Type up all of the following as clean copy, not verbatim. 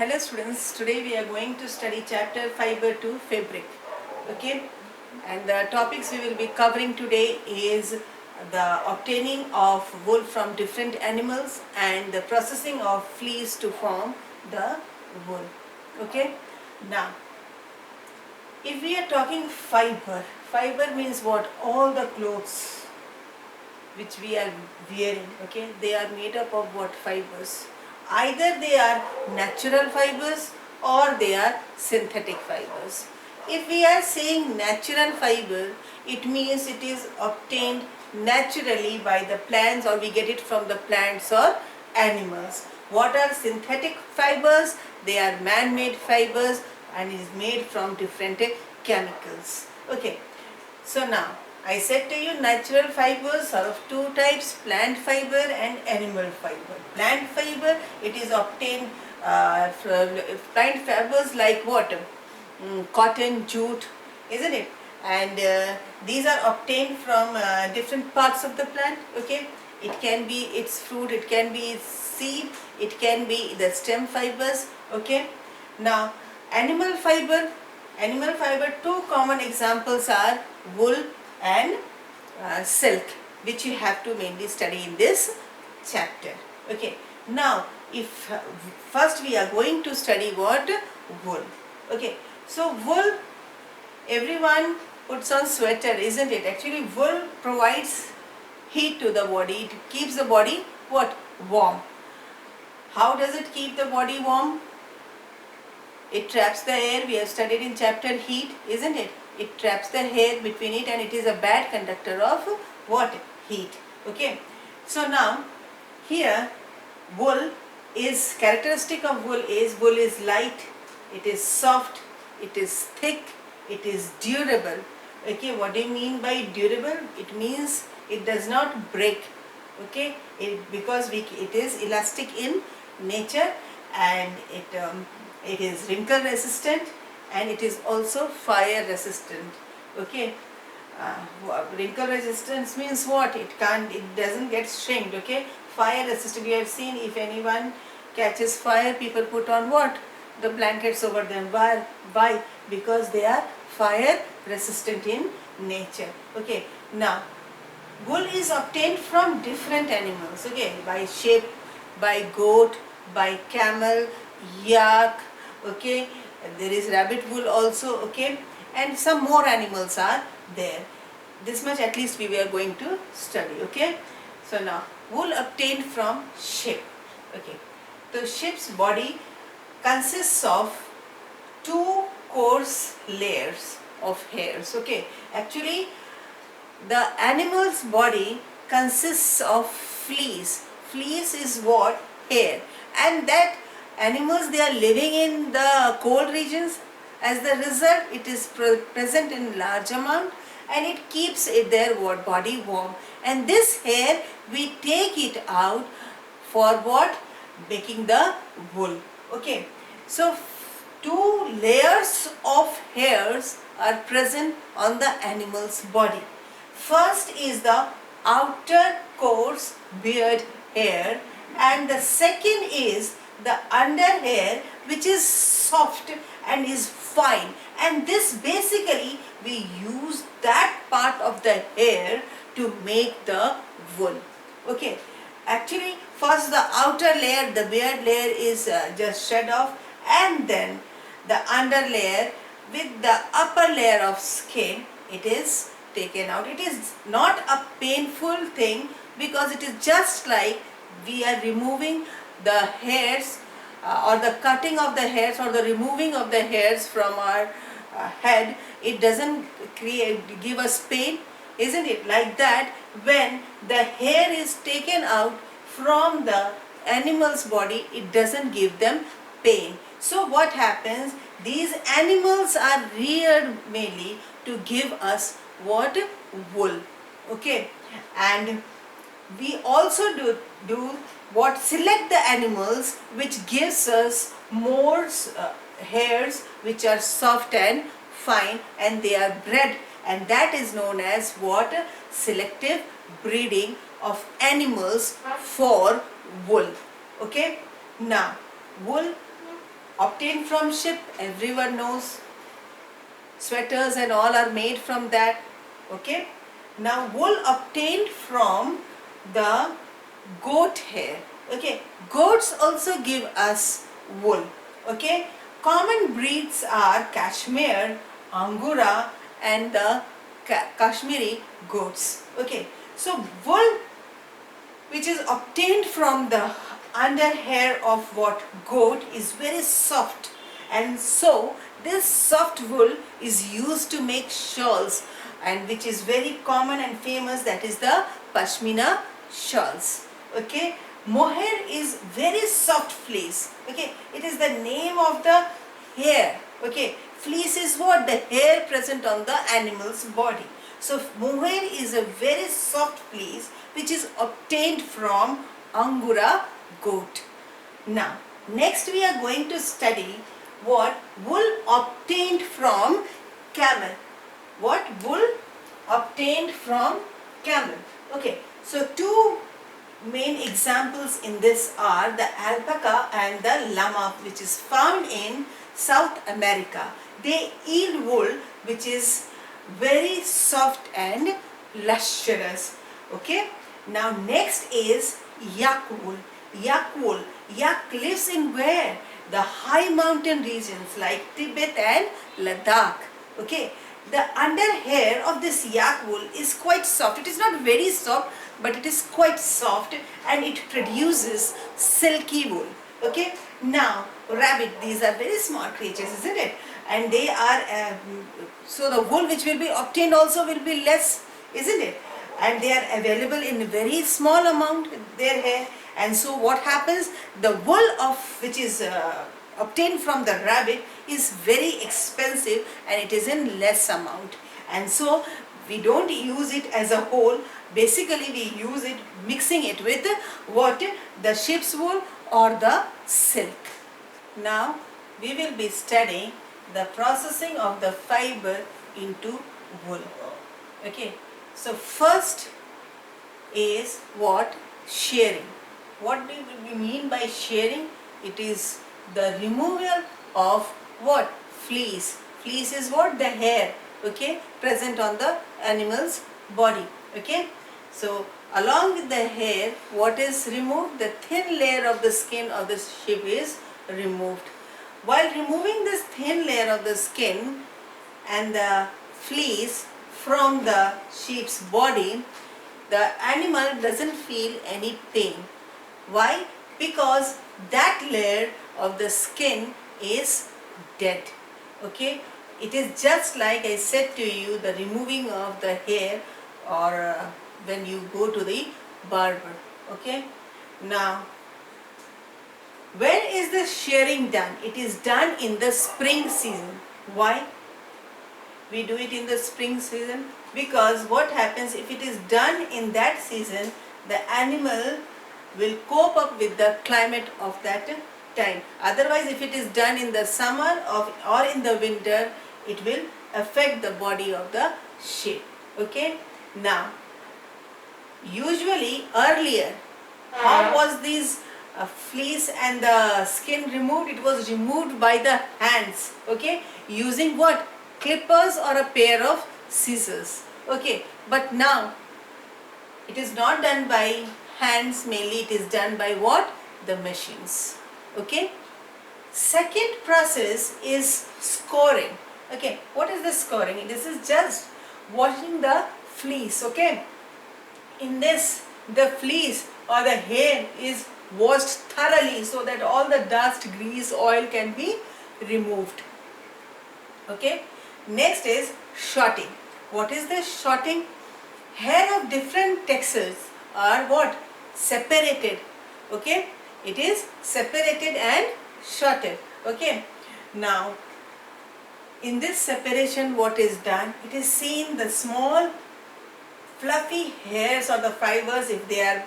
Hello students, today we are going to study chapter Fiber to Fabric. Okay, and the topics we will be covering today is the obtaining of wool from different animals and the processing of fleece to form the wool. Okay, now if we are talking fiber means what? All the clothes which we are wearing, okay, they are made up of what? Fibers. Either they are natural fibers or they are synthetic fibers. If we are saying natural fiber, it means it is obtained naturally by the plants, or we get it from the plants or animals. What are synthetic fibers? They are man-made fibers and is made from different chemicals. Okay, so now I said to you, natural fibers are of two types, plant fiber and animal fiber. Plant fiber, it is obtained from plant fibers like what? Cotton, jute, isn't it? And these are obtained from different parts of the plant. Okay, it can be its fruit, it can be its seed, it can be the stem fibers. Okay, now animal fiber, two common examples are wool and silk, which you have to mainly study in this chapter. Okay, now if first we are going to study what? Wool. Okay, so wool, everyone puts on sweater, isn't it? Actually wool provides heat to the body. It keeps the body what? Warm. How does it keep the body warm? It traps the air. We have studied in chapter heat, isn't it? It traps the air between it and it is a bad conductor of what? Heat. Okay, so now here wool is, characteristic of wool is light, it is soft, it is thick, it is durable. Okay, what do you mean by durable? It means it does not break. Okay, because it is elastic in nature, and it is wrinkle resistant, and it is also fire resistant. Okay, wrinkle resistance means what? It doesn't get shrinked. Okay, fire resistant, you have seen, if anyone catches fire, people put on what? The blankets over them. Why? Because they are fire resistant in nature. Okay, now wool is obtained from different animals. Okay, by sheep, by goat, by camel, yak. Okay, there is rabbit wool also. Okay, and some more animals are there. This much at least we are going to study. Okay, so now wool obtained from sheep. Okay, the sheep's body consists of two coarse layers of hairs. Okay, actually the animal's body consists of fleece. Fleece is what? Hair. And that animals, they are living in the cold regions. As the result, it is present in large amount and it keeps their body warm. And this hair, we take it out for what? Making the wool. Okay, so two layers of hairs are present on the animal's body. First is the outer coarse beard hair, and the second is the under hair, which is soft and is fine, and this basically we use that part of the hair to make the wool. Okay, actually first the outer layer, the beard layer, is just shed off, and then the under layer with the upper layer of skin, it is taken out. It is not a painful thing, because it is just like we are removing the hairs or the cutting of the hairs or the removing of the hairs from our head. It doesn't give us pain, isn't it? Like that, when the hair is taken out from the animal's body, it doesn't give them pain. So what happens? These animals are reared mainly to give us what? Wool. Okay, and we also do what? Select the animals which gives us more hairs which are soft and fine, and they are bred, and that is known as what? Selective breeding of animals for wool. Okay, now wool obtained from ship, everyone knows. Sweaters and all are made from that. Okay. Now wool obtained from the goat hair. Okay. Goats also give us wool. Okay. Common breeds are Kashmir, Angora and the Kashmiri goats. Okay. So wool which is obtained from the under hair of what goat is very soft, and so this soft wool is used to make shawls, and which is very common and famous, that is the pashmina shawls. Okay, mohair is very soft fleece. Okay, it is the name of the hair. Okay, fleece is what? The hair present on the animal's body. So mohair is a very soft fleece which is obtained from Angora goat. Now, next we are going to study what? Wool obtained from camel. What? Wool obtained from camel. Okay, so two main examples in this are the alpaca and the llama, which is found in South America. They yield wool which is very soft and lustrous. Okay. Now next is yak wool. Yak wool. Yak lives in where? The high mountain regions like Tibet and Ladakh. Okay. The under hair of this yak wool is quite soft. It is not very soft, but it is quite soft, and it produces silky wool. Okay. Now rabbit, these are very small creatures, isn't it? And they are so the wool which will be obtained also will be less, isn't it? And they are available in very small amount, their hair. And so what happens, the wool of which is obtained from the rabbit is very expensive, and it is in less amount, and so we don't use it as a whole. Basically we use it mixing it with what? The sheep's wool or the silk. Now we will be studying the processing of the fiber into wool. Okay, so first is what? Shearing. What do we mean by shearing? It is the removal of what? Fleece. Fleece is what? The hair, okay, present on the animal's body. Okay, so along with the hair, what is removed? The thin layer of the skin of the sheep is removed. While removing this thin layer of the skin and the fleece from the sheep's body, the animal doesn't feel any pain. Why? Because that layer of the skin is dead. Okay, it is just like I said to you, the removing of the hair, or when you go to the barber. Okay, now when is the shearing done? It is done in the spring season. Why we do it in the spring season? Because what happens, if it is done in that season, the animal will cope up with the climate of that time. Otherwise, if it is done in the summer or in the winter, it will affect the body of the sheep. Okay. Now, usually earlier, how was these fleece and the skin removed? It was removed by the hands. Okay, using what? Clippers or a pair of scissors. Okay, but now it is not done by hands mainly, it is done by what? The machines. Okay. Second process is scoring. Okay, what is the scoring? This is just washing the fleece. Okay, in this the fleece or the hair is washed thoroughly so that all the dust, grease, oil can be removed. Okay, next is shorting. What is this shorting? Hair of different textures are what? Separated. Okay, it is separated and shorted. Okay, now in this separation what is done? It is seen the small fluffy hairs or the fibers, if they are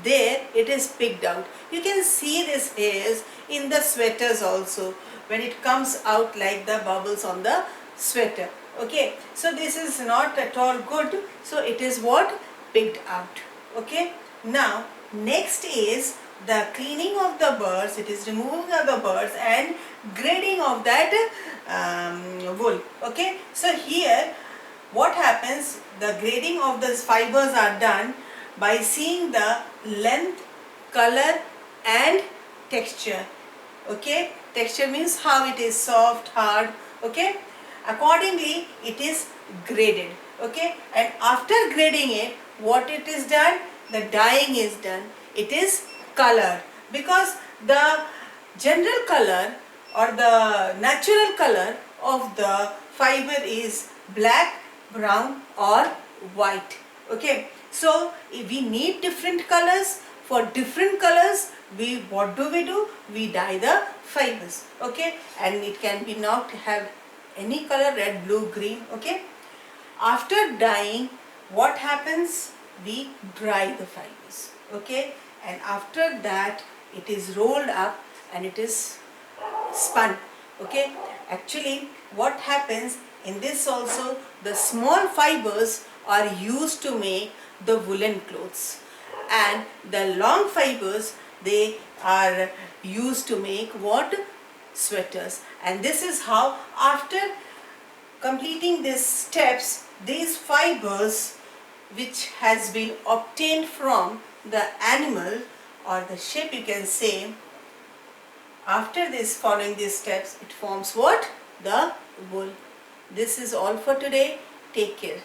there, it is picked out. You can see these hairs in the sweaters also, when it comes out like the bubbles on the sweater. Okay, so this is not at all good, so it is what? Picked out. Okay, now next is the cleaning of the birds, it is removing of the birds and grading of that wool. Okay, so here what happens, the grading of the fibers are done by seeing the length, color and texture. Okay, texture means how it is soft, hard. Okay, accordingly it is graded. Okay, and after grading it, what it is done, the dyeing is done, it is colored, because the general color or the natural color of the fiber is black, brown or white. Okay, so if we need different colors, for different colors what do? We dye the fibers. Okay, and it can be not have any color, red, blue, green. Okay, after dyeing, what happens, we dry the fibers. Okay, and after that it is rolled up and it is spun. Okay, actually what happens in this also, the small fibers are used to make the woolen clothes, and the long fibers, they are used to make what, sweaters. And this is how, after completing these steps, these fibers which has been obtained from the animal or the sheep, you can say, after this, following these steps, it forms what, the wool. This is all for today. Take care.